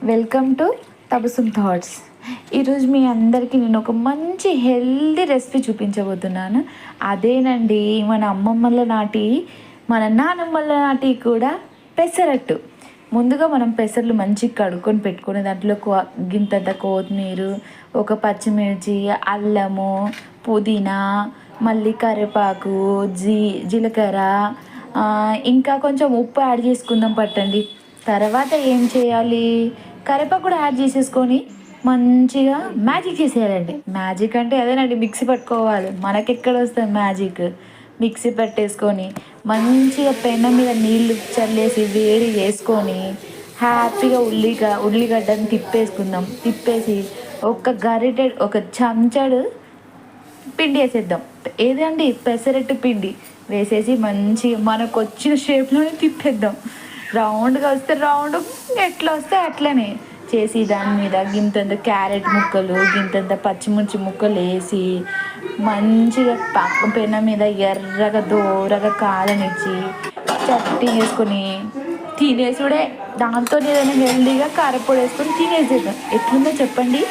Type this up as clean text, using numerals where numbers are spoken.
Welcome to Tabassum thoughts. ఈరోజు మీ అందరికీ నేను ఒక మంచి హెల్దీ రెసిపీ చూపించబోతున్నాను. అదేనండి మన అమ్మమ్మల నాటి, మన నానమ్మల నాటి కూడా పెసరట్టు. ముందుగా మనం పెసర్లు మంచిగా కడుక్కొని పెట్టుకొని దాంట్లో గింతంత కొత్తిమీర, ఒక పచ్చిమిర్చి, అల్లము, పుదీనా, మళ్ళీ కరివేపాకు, జీలకర్ర, ఇంకా కొంచెం ఉప్పు యాడ్ చేసుకుందాం పట్టండి. తర్వాత ఏం చేయాలి, కరివేపాకు కూడా యాడ్ చేసేసుకొని మంచిగా మ్యాజిక్ చేసేయాలండి. మ్యాజిక్ అంటే అదేనండి, మిక్సీ పట్టుకోవాలి. మనకెక్కడ వస్తుంది మ్యాజిక్. మిక్సీ పట్టేసుకొని మంచిగా పెనం మీద నీళ్లు చల్లేసి వేడి చేసుకొని హ్యాపీగా ఉల్లిగడ్డని తిప్పేసి ఒక చెంచాడు పిండి వేసేద్దాం. ఏదండి, పెసరట్టు పిండి వేసేసి మంచిగా మనకు వచ్చిన షేప్లోనే తిప్పేద్దాం. రౌండ్గా వస్తే రౌండ్, ఎట్లా వస్తే అట్లనే చేసి దాని మీద గింతంత క్యారెట్ ముక్కలు, గింతంత పచ్చిమిర్చి ముక్కలు వేసి మంచిగా పెనం మీద ఎర్రగా దోరగా కాలనిచ్చి చట్నీ వేసుకొని తినేసుడే. దాంతో ఏదైనా హెల్దీగా కారపొడి వేసుకొని తినేసేద్దాం. ఎట్లుందో చెప్పండి.